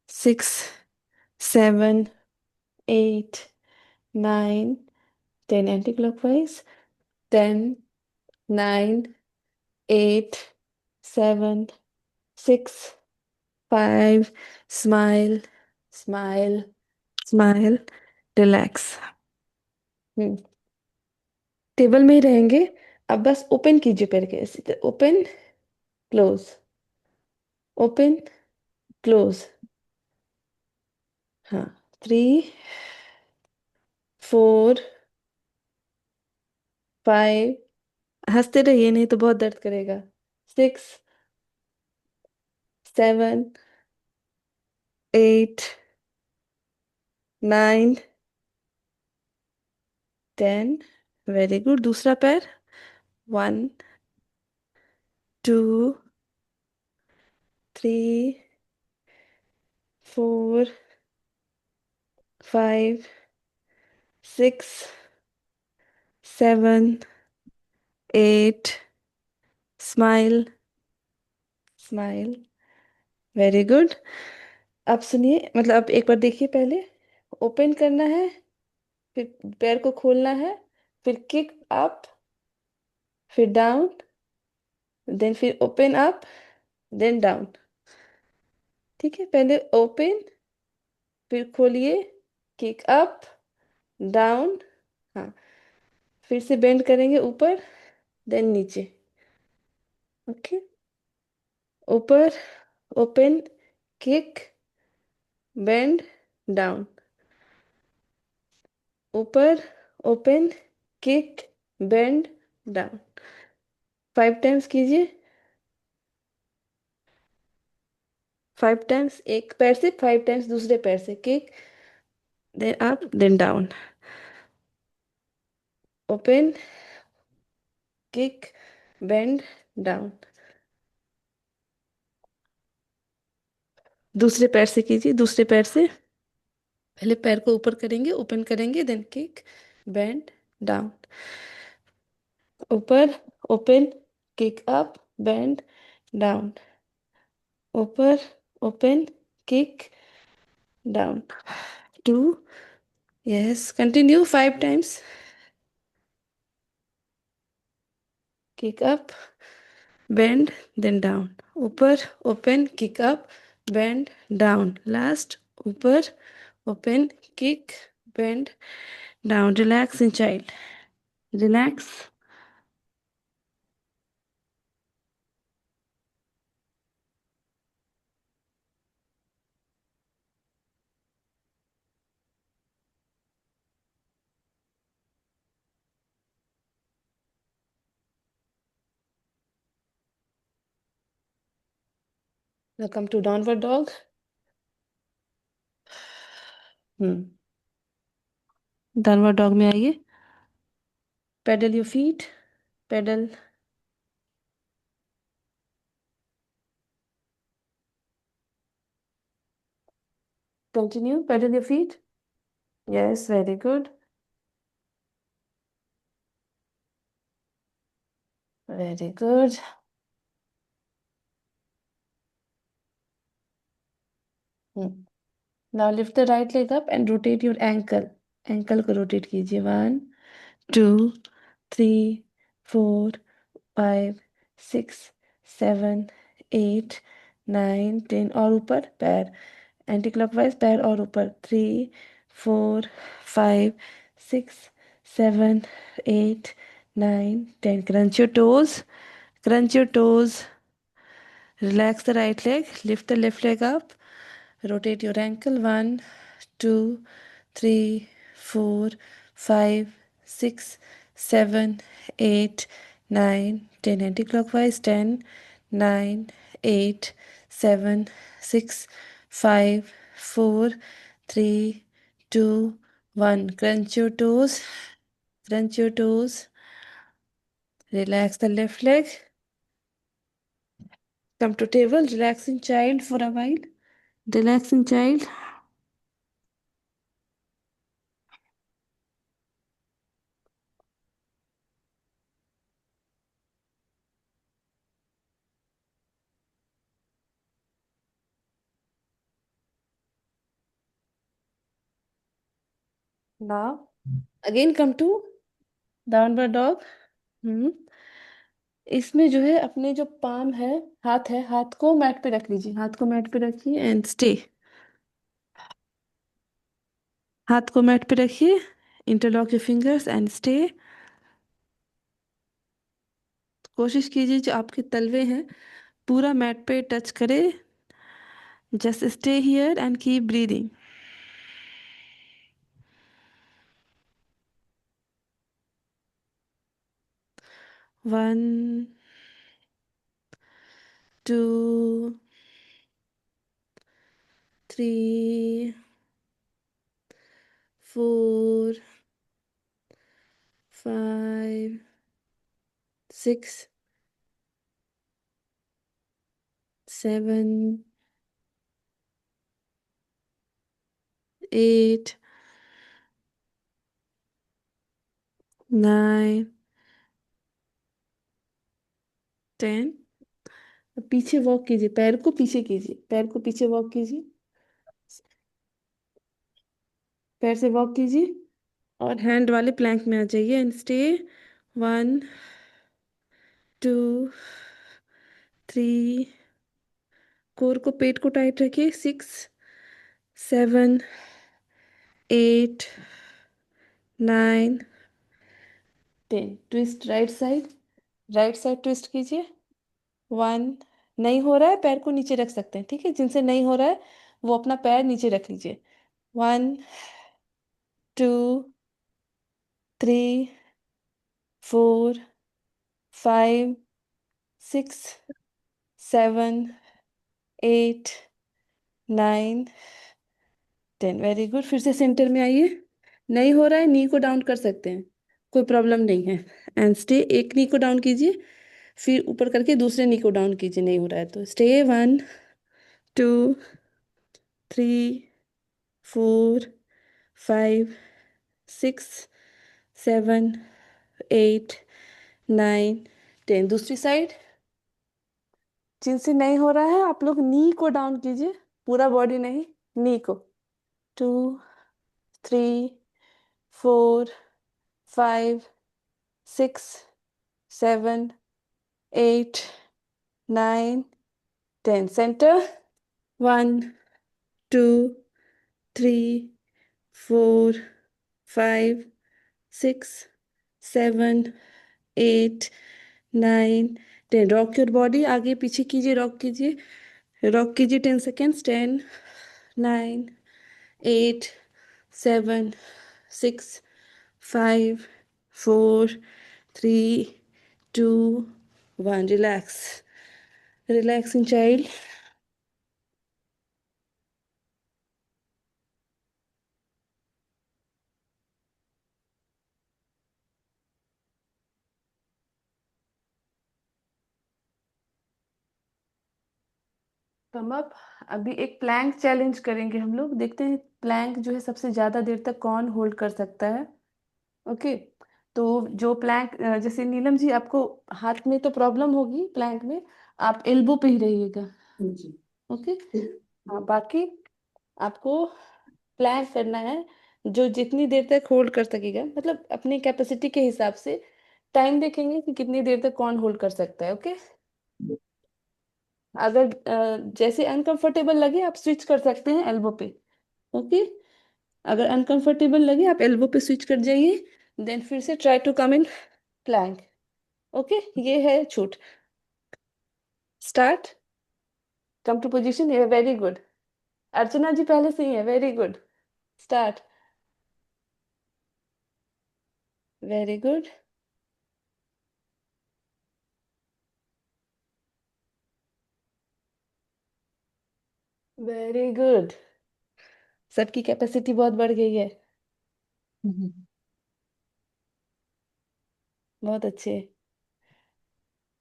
6, 7, 8, 9, 10 anti-clockwise. 10, 9, 8, 7, 6, 5. Smile, smile, smile. Relax. Table में ही रहेंगे। अब बस ओपन कीजिए पैर के ऐसे, ओपन क्लोज, ओपन क्लोज। हाँ। 3, 4, 5। हंसते रहिए नहीं तो बहुत दर्द करेगा। 6, 7, 8, 9, 10। Very good. दूसरा पैर। 1, 2, 3, 4, 5, 6, 7, 8। Smile, smile. Very good. अब सुनिए, मतलब अब एक बार देखिए पहले। ओपन करना है, फिर पैर को खोलना है, फिर किक अप, फिर डाउन, देन फिर ओपन अप, देन डाउन। ठीक है, पहले ओपन, फिर खोलिए, किक अप, डाउन। हाँ। फिर से बेंड करेंगे ऊपर, देन नीचे। ओके। ऊपर, ओपन, किक, बेंड, डाउन। ऊपर, open, kick, bend, down. 5 times कीजिए। 5 टाइम्स एक पैर से, 5 टाइम्स दूसरे पैर से। Kick, then up, then down. Open, kick, bend, down. दूसरे पैर से कीजिए, दूसरे पैर से। पहले पैर को ऊपर करेंगे, ओपन करेंगे, देन किक, बेंड, डाउन। ऊपर, open, kick up, bend, down. ऊपर, open, kick, down. 2। Yes, continue 5 times. Kick up, bend, then down. ऊपर, open, kick up, bend, down. Last. ऊपर, open, kick, bend, down. Relax in child, relax. Welcome to downward dog. Downward dog में आइए। Pedal your feet, pedal. Continue, pedal your feet. Yes, very good, very good. Now lift the right leg up and rotate your ankle. Ankle को rotate कीजिए। 1, 2, 3, 4, 5, 6, 7, 8, 9, 10। और ऊपर पैर, anti clockwise पैर और ऊपर। 3, 4, 5, 6, 7, 8, 9, 10। Crunch your toes, crunch your toes. Relax the right leg, lift the left leg up, rotate your ankle. 1, 2, 3, 4, 5, 6, 7, 8, 9, 10. Anti-clockwise. 10, 9, 8, 7, 6, 5, 4, 3, 2, 1. Crunch your toes, crunch your toes. Relax the left leg. Come to table, relax in child for a while. Relax in child. Now again come to downward dog. हम्म इसमें जो है अपने जो palm है, हाथ को mat पे रख लीजिए, हाथ को मैट पे रखिए एंड स्टे। हाथ को मैट पे रखिए, interlock your fingers and stay. कोशिश कीजिए जो आपके तलवे हैं पूरा मैट पे टच करे। Just stay here and keep breathing. 1 2 3 4 5 6 7 8 9 10। पीछे वॉक कीजिए, पैर को पीछे कीजिए, पैर को पीछे वॉक कीजिए, पैर से वॉक कीजिए और हैंड वाले प्लैंक में आ जाइए एंड स्टे। 1 2 3। कोर को, पेट को टाइट रखिए। 6 7 8 9 10। Twist right side, right side twist कीजिए। 1। नहीं हो रहा है पैर को नीचे रख सकते हैं, ठीक है, जिनसे नहीं हो रहा है वो अपना पैर नीचे रख लीजिए। 1 2 3 4 5 6 7 8 9 10। Very good. फिर से सेंटर में आइए। नहीं हो रहा है नी को डाउन कर सकते हैं, कोई प्रॉब्लम नहीं है। And stay. एक नी को डाउन कीजिए, फिर ऊपर करके दूसरे नी को डाउन कीजिए, नहीं हो रहा है तो स्टे। 1 2 3 4 5 6 7 8 9 10। दूसरी साइड। जिनसे नहीं हो रहा है आप लोग नी को डाउन कीजिए, पूरा बॉडी नहीं, नी को। 2 3 4 5 6 7 8 9 10। सेंटर। 1 2 3 4 5 6 7 8 9 10। रॉक योर बॉडी, आगे पीछे कीजिए, रॉक कीजिए, रॉक कीजिए। 10 seconds. 10 9 8 7 6 5 4 3 2 1। Relax, relax in child. Come up. अभी एक प्लैंक चैलेंज करेंगे हम लोग, देखते हैं प्लैंक जो है सबसे ज्यादा देर तक कौन होल्ड कर सकता है। ओके। तो जो प्लैंक, जैसे नीलम जी आपको हाथ में तो प्रॉब्लम होगी प्लैंक में, आप एल्बो पे ही रहिएगा। जी। ओके। हाँ, बाकी आपको प्लैंक करना है, जो जितनी देर तक होल्ड कर सकेगा, मतलब अपनी कैपेसिटी के हिसाब से टाइम देखेंगे कि कितनी देर तक कौन होल्ड कर सकता है। ओके। अगर जैसे अनकंफर्टेबल लगे आप स्विच कर सकते हैं एल्बो पे। ओके। अगर अनकंफर्टेबल लगे आप एल्बो पे स्विच कर जाइए, देन फिर से try to come in plank. Okay, ये है छूट। स्टार्ट। Come to position. ये वेरी गुड। अर्चना जी पहले से ही है, very good. Start. Very good, very good. सबकी कैपेसिटी बहुत बढ़ गई है। बहुत अच्छे।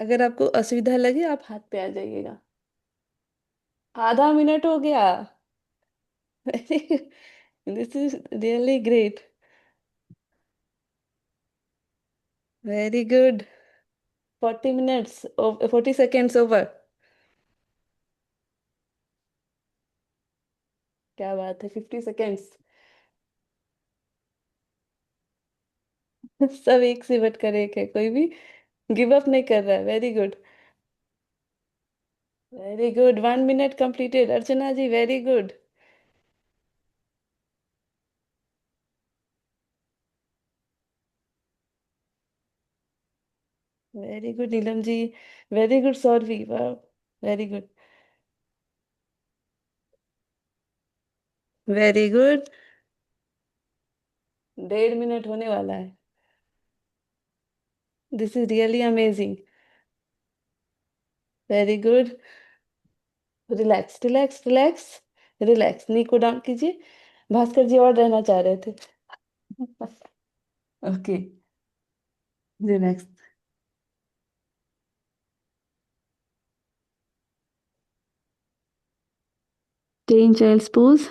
अगर आपको असुविधा लगे आप हाथ पे आ जाइएगा। आधा मिनट हो गया। This is really great. Very good. 40 minutes, 40 seconds over. क्या बात है, 50 सेकेंड्स। सब एक से बढ़ कर एक है, कोई भी गिव अप नहीं कर रहा है। Very good, very good. 1 minute completed Archana ji, very good. Very good Neelam ji, very good Sauravi, वाह, very good, very good. 1.5 minute होने वाला है। This is really amazing, very good. Relax relax relax relax, knee को डाउन कीजिए। भास्कर जी और रहना चाह रहे थे। Okay, relax. Stay in child's pose.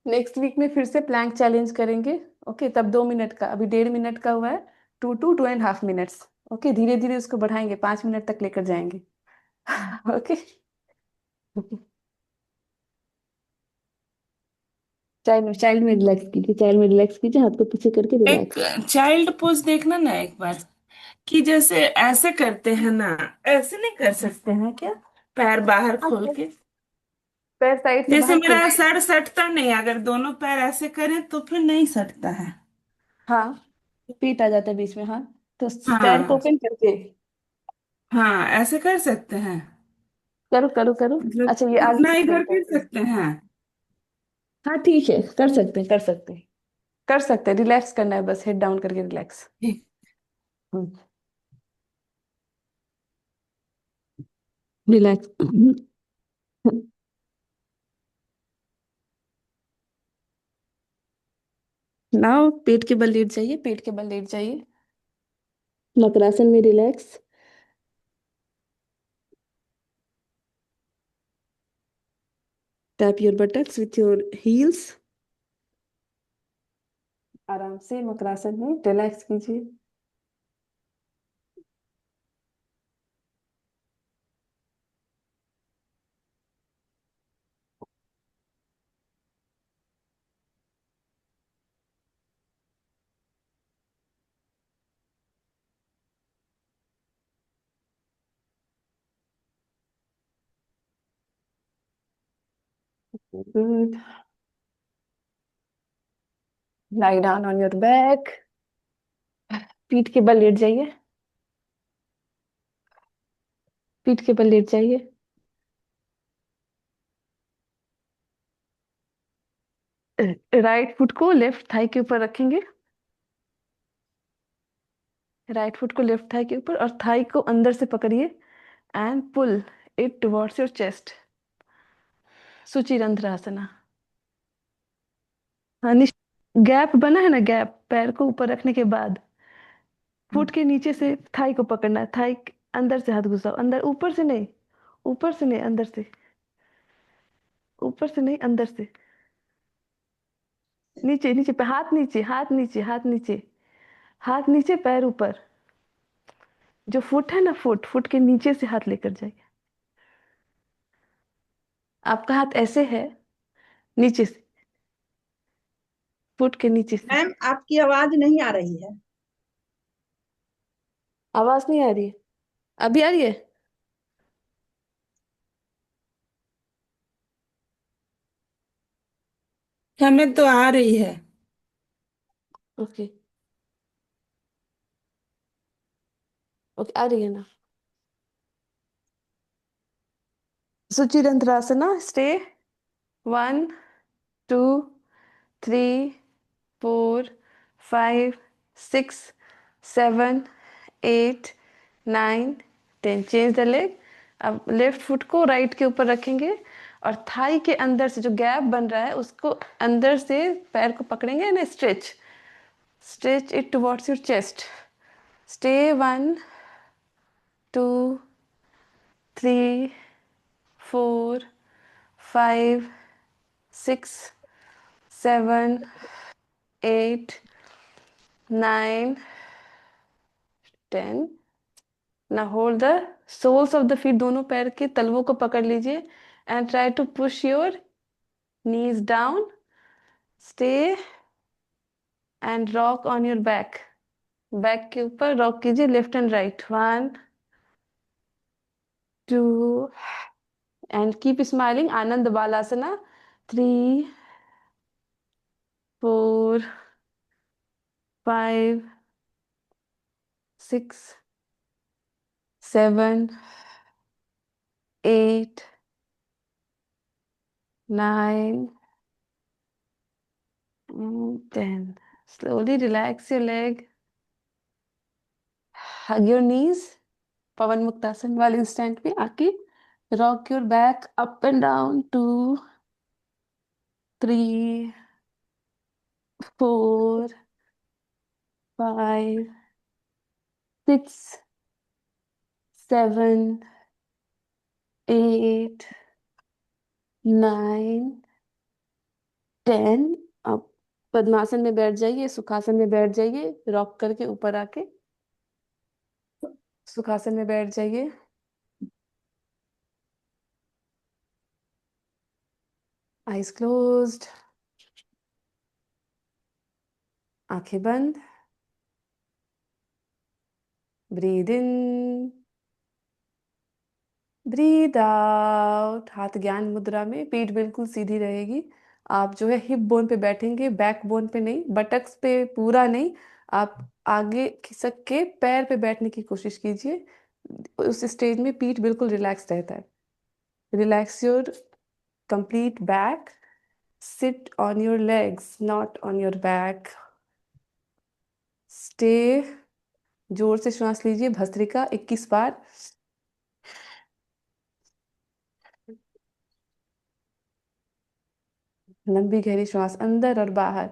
Next week में फिर से प्लैंक चैलेंज करेंगे। ओके, तब 2 मिनट का, अभी 1.5 मिनट का हुआ है। 2 to 2.5 मिनट्स। ओके, धीरे धीरे उसको बढ़ाएंगे, 5 मिनट तक लेकर जाएंगे। ओके, चाइल्ड चाइल्ड में रिलैक्स कीजिए, चाइल्ड में रिलैक्स कीजिए, हाथ को पीछे करके एक रिलैक्स। चाइल्ड पोज देखना ना एक बार, कि जैसे ऐसे करते हैं ना, ऐसे नहीं कर सकते हैं क्या? पैर बाहर खोल के, पैर साइड से जैसे बाहर मेरा खोलिए। सर सटता नहीं, अगर दोनों पैर ऐसे करें तो फिर नहीं सटता है। हाँ, पीठ आ जाता है बीच में, हाँ। तो पैर को हाँ। ओपन करके हाँ, ऐसे कर सकते हैं। करो करो करो। मतलब अच्छा, ये आगे इतना की इधर तरफ कर करते हैं। सकते हैं। हाँ ठीक है, कर सकते हैं, कर सकते हैं, कर सकते हैं। रिलैक्स करना है बस, हेड डाउन करके रिलैक्स। ठीक। रिलैक्स। नाउ पेट के बल लेट जाइए, पेट के बल लेट जाइए। मकरासन में relax. Tap your buttocks with your heels. आराम से मकरासन में रिलैक्स कीजिए। Good. Lie down on your back. पीठ के बल लेट जाइए, पीठ के बल लेट जाइए। राइट फुट को लेफ्ट थाई के ऊपर रखेंगे। राइट फुट को लेफ्ट थाई के ऊपर और थाई को अंदर से पकड़िए and pull it towards your chest. Suchirandhrasana. हाँ, गैप बना है ना, गैप पैर को ऊपर रखने के बाद फुट के नीचे से थाई को पकड़ना है। थाई अंदर से हाथ घुसाओ, अंदर, ऊपर से नहीं, ऊपर से नहीं, अंदर से, ऊपर से नहीं, अंदर से। नीचे नीचे पे, हाथ नीचे, हाथ नीचे, हाथ नीचे, हाथ नीचे, पैर ऊपर। जो फुट है ना, फुट, फुट के नीचे से हाथ लेकर जाइए। आपका हाथ ऐसे है, नीचे से, फुट के नीचे से। मैम आपकी आवाज नहीं आ रही है। आवाज नहीं आ रही है? अभी आ रही है? हमें तो आ रही है। ओके, ओके, आ रही है ना? सुचिरंध्रासना, स्टे। 1 2 3 4 5 6 7 8 9 10। Change the leg. अब लेफ्ट फुट को राइट के ऊपर रखेंगे और थाई के अंदर से जो गैप बन रहा है उसको अंदर से पैर को पकड़ेंगे ना, stretch, stretch it towards your chest. Stay 1 2 3 4 5 6 7 8, 9, 10. Now hold the soles of the feet, दोनों पैर के तलवों को पकड़ लीजिए and try to push your knees down. Stay and rock on your back. Back के ऊपर रॉक कीजिए left and right. 1, 2 and keep smiling. Anand Balasana. 3, 4, 5, 6, 7, 8, 9 and 10. Slowly relax your leg. Hug your knees. पवन मुक्तासन वाले instant में आके rock your back up and down. 2, 3, 4, 5, 6, 7, 8, 9, 10. अब पद्मासन में बैठ जाइए, सुखासन में बैठ जाइए, रॉक करके ऊपर आके सुखासन में बैठ जाइए. आइज क्लोज्ड, आंखें बंद. Breathe in, breathe out. हाथ ज्ञान मुद्रा में, पीठ बिल्कुल सीधी रहेगी. आप जो है हिप बोन पे बैठेंगे, बैक बोन पे नहीं, बटक्स पे पूरा नहीं. आप आगे खिसक के पैर पे बैठने की कोशिश कीजिए. उस स्टेज में पीठ बिल्कुल रिलैक्स रहता है. Relax your complete back. Sit on your legs, not on your back. Stay. जोर से श्वास लीजिए. भस्त्रिका 21 बार. लंबी गहरी श्वास अंदर और बाहर.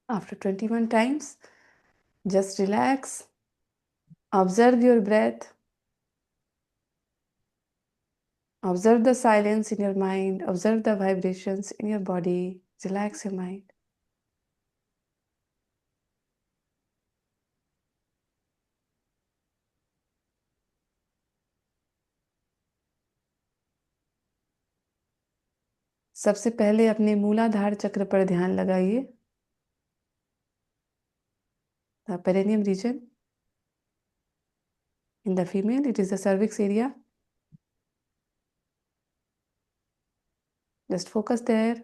After 21 times, just relax. Observe your breath. Observe the silence in your mind. Observe the vibrations in your body. Relax your mind. सबसे पहले अपने मूलाधार चक्र पर ध्यान लगाइए. The perineum region. In the female, it is the cervix area. Just focus there.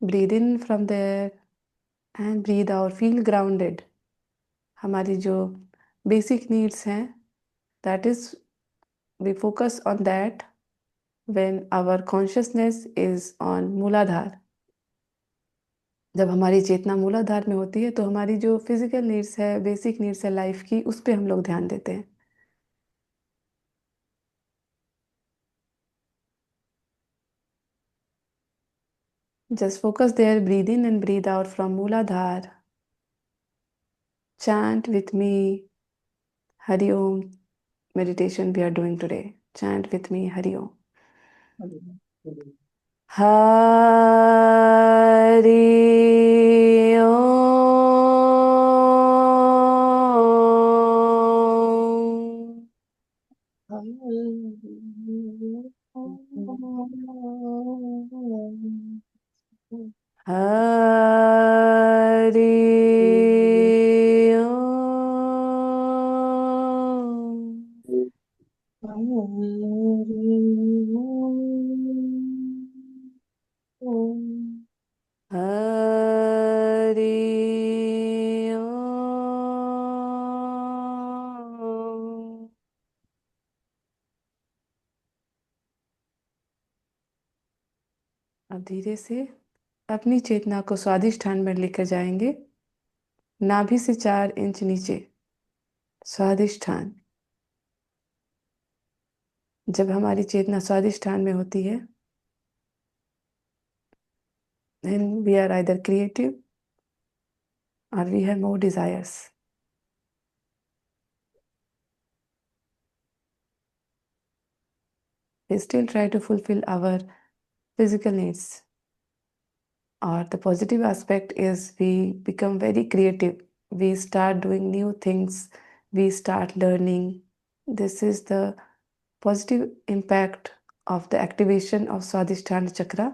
Breathe in from there and breathe out. Feel grounded. हमारी जो basic needs हैं, that is, we focus on that when our consciousness is on मूलाधार. जब हमारी चेतना मूलाधार में होती है तो हमारी जो फिजिकल नीड्स है, बेसिक नीड्स है लाइफ की, उस पे हम लोग ध्यान देते हैं. Just focus there. Breathe in and breathe out from Mooladhar. Chant with me Hari Om meditation we are doing today. Chant with me Hari Om. Hari Om. Hari Om. Hari Om. अब धीरे से अपनी चेतना को स्वादिष्ठान में लेकर जाएंगे, नाभि से 4 इंच नीचे स्वादिष्ठान। जब हमारी चेतना स्वादिष्ठान में होती है, then we are either creative or we have more desires. We still try to fulfill our physical needs. Or the positive aspect is we become very creative. We start doing new things. We start learning. This is the positive impact of the activation of स्वादिष्ठान चक्र।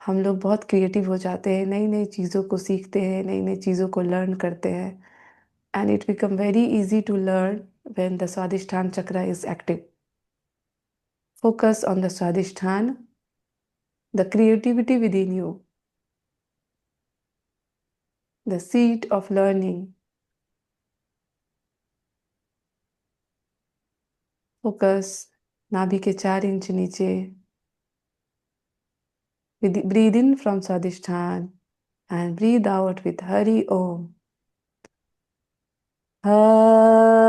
हम लोग बहुत creative हो जाते हैं, नई नई चीज़ों को सीखते हैं, नई नई चीज़ों को लर्न करते हैं। And it become very easy to learn when the Swadhisthana chakra is active. Focus on the Swadhisthana, the creativity within you, the seed of learning. Focus नाभि के 4 इंच नीचे. Breathe in from Swadhisthana and breathe out with Hari Om. Hari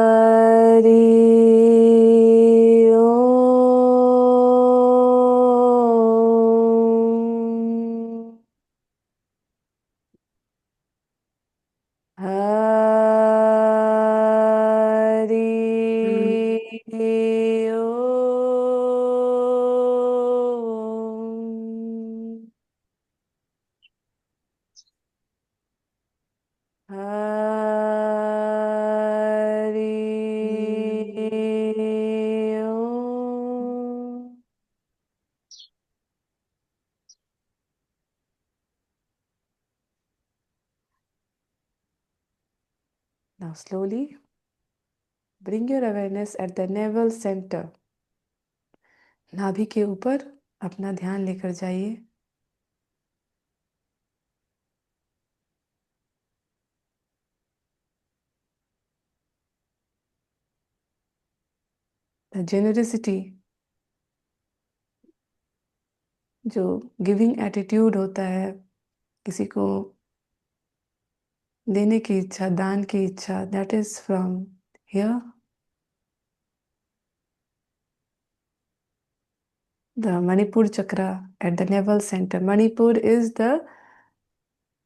Om. Hari Om. Hari Om. Now slowly bring your awareness at the navel center. नाभि के ऊपर अपना ध्यान लेकर जाइए. The generosity, जो गिविंग एटीट्यूड होता है, किसी को देने की इच्छा, दान की इच्छा, that is from here. The Manipur chakra at the navel center. Manipur is the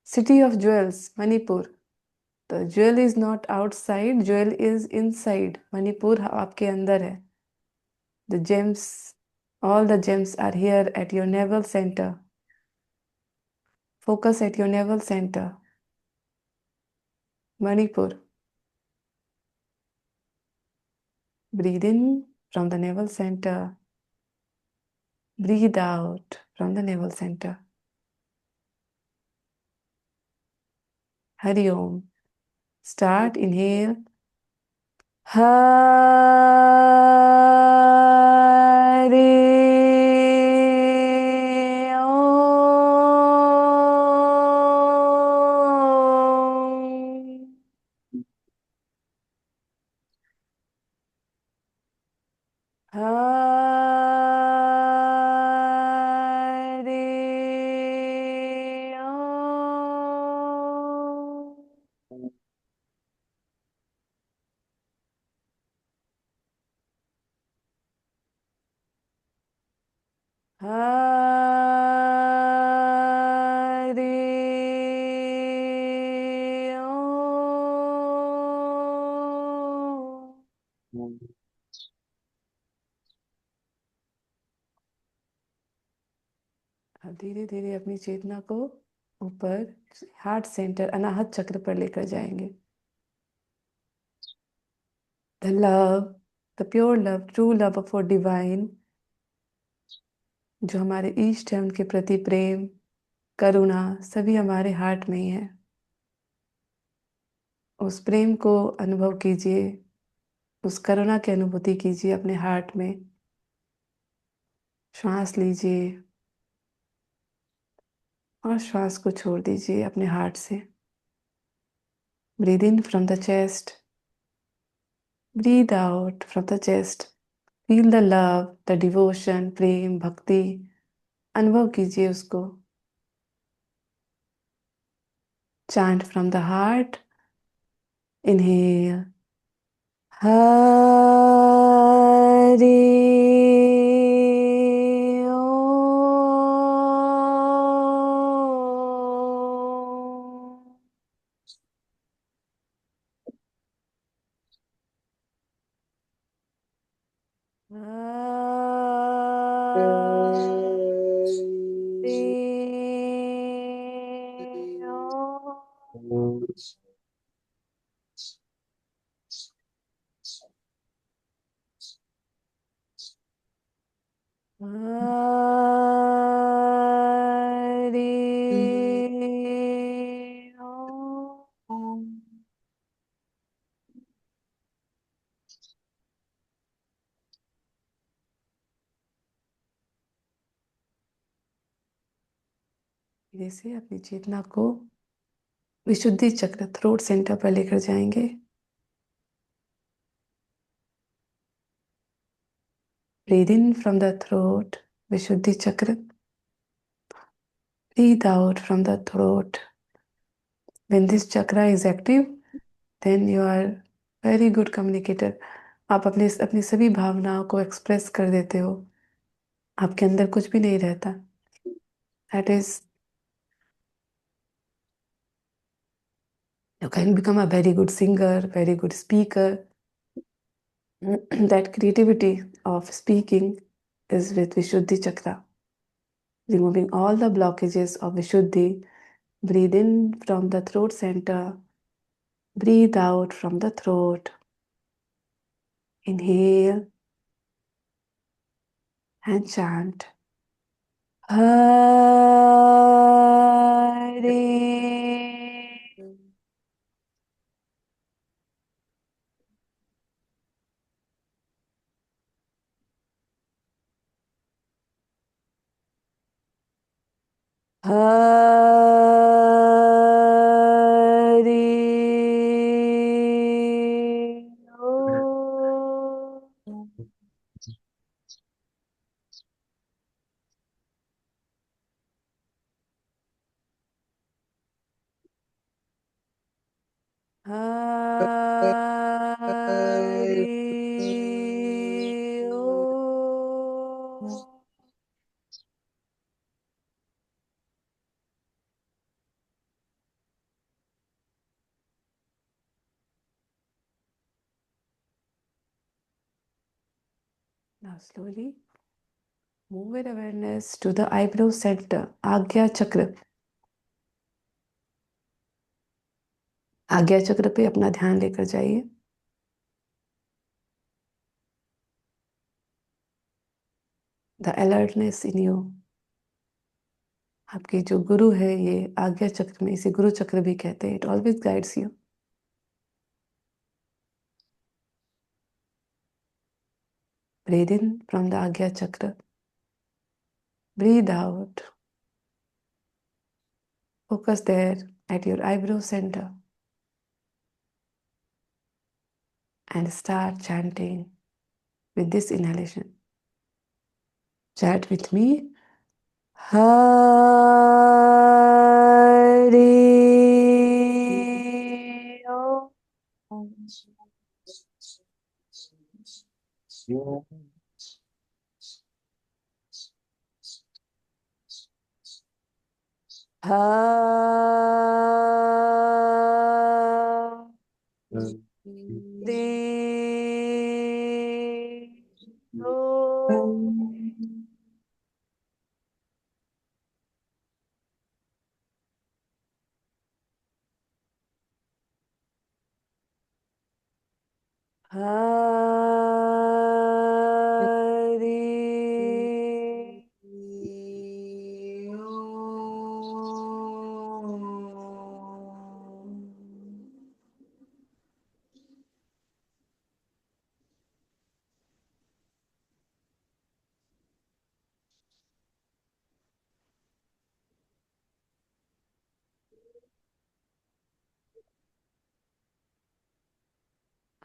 city of jewels. Manipur. The jewel is not outside, jewel is inside. Manipur आपके अंदर है. The gems, all the gems are here at your navel center. Focus at your navel center. Manipur. Breathe in from the navel center. Breathe out from the navel center. Hari Om. Start, inhale. Hari Om. Hari Om. Hari Om. अब धीरे धीरे अपनी चेतना को ऊपर heart centre अनाहत चक्र पर लेकर जाएंगे. The love, the pure love, true love for divine, जो हमारे इष्ट है, उनके प्रति प्रेम, करुणा, सभी हमारे हार्ट में ही है. उस प्रेम को अनुभव कीजिए, उस करुणा की अनुभूति कीजिए अपने हार्ट में. श्वास लीजिए और श्वास को छोड़ दीजिए अपने हार्ट से. Breathe in from the chest. Breathe out from the chest. Feel the love, the devotion, prem, bhakti अनुभव कीजिए उसको। Chant from the heart. Inhale. Hari Om. Hari Om. Hari Om. धीरे से अपनी चेतना को विशुद्धि चक्र थ्रोट सेंटर पर लेकर जाएंगे। Breathe in from the throat, विशुद्धि चक्र. Breathe out from the throat. When this chakra is active, then you are very good communicator. आप अपनी सभी भावनाओं को एक्सप्रेस कर देते हो। आपके अंदर कुछ भी नहीं रहता। That is, you can become a very good singer, very good speaker. That creativity of speaking is with Vishuddhi Chakra. Removing all the blockages of Vishuddhi. Breathe in from the throat center. Breathe out from the throat. Inhale and chant. Hare. Hare. Om. Hare. Om. Now slowly move your awareness to the eyebrow center, Agya Chakra. आज्ञा चक्र पे अपना ध्यान लेकर जाइए। The alertness in you. आपके जो गुरु है, ये आज्ञा चक्र में, इसे गुरु चक्र भी कहते हैं। It always guides you. Breathe in from the Agya Chakra. Breathe out. Focus there at your eyebrow center. And start chanting with this inhalation. Chant with me. Hari Om. Hari Om. Hari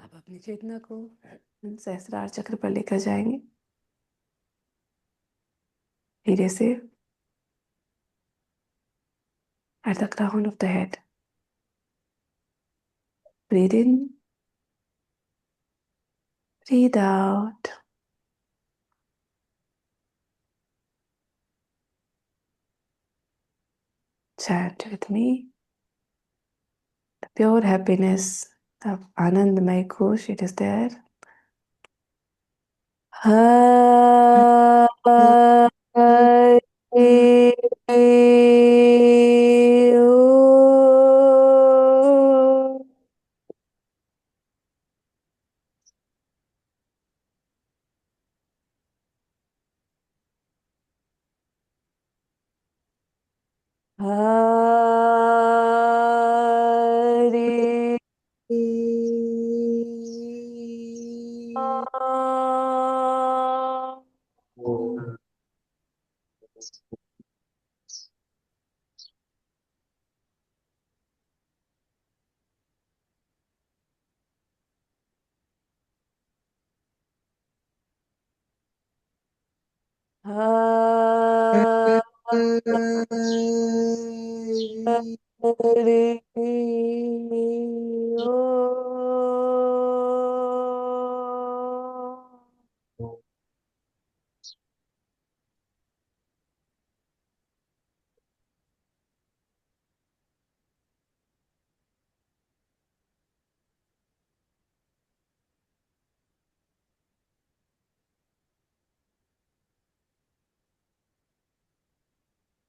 अब अपनी चेतना को सहस्त्रार चक्र पर लेकर जाएंगे। धीरे से at the crown of the head. Breathe in, breathe out. Chant with me. The pure happiness of Anandamay Kosh, it is there. Hari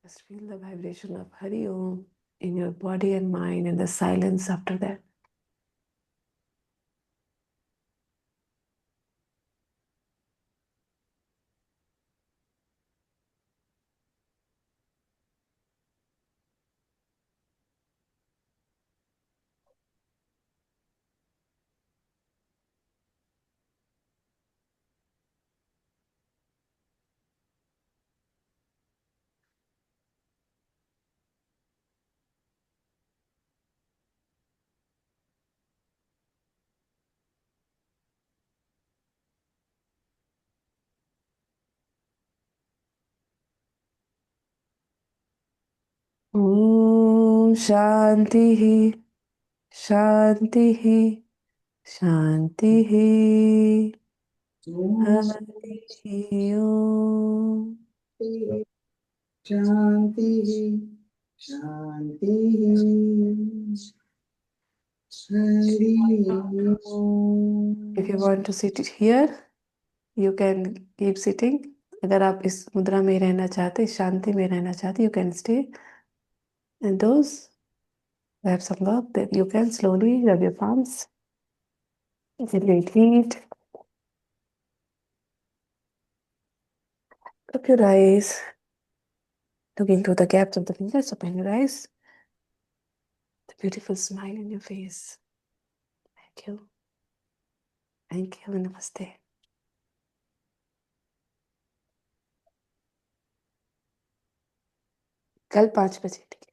Just feel the vibration of Hari Om in your body and mind and the silence after that. Om Shanti Shanti Shanti Hari Om. Shanti Shanti Hari Om. If you want to sit here, you can keep sitting. अगर आप इस मुद्रा में रहना चाहते, इस शांति में रहना चाहते, you can stay. And those who have some work, then you can slowly rub your palms. Generate heat. Look your eyes. Look into the gaps of the fingers. Open your eyes. The beautiful smile in your face. Thank you. Thank you. Namaste. कल 5 बजे, ठीक है?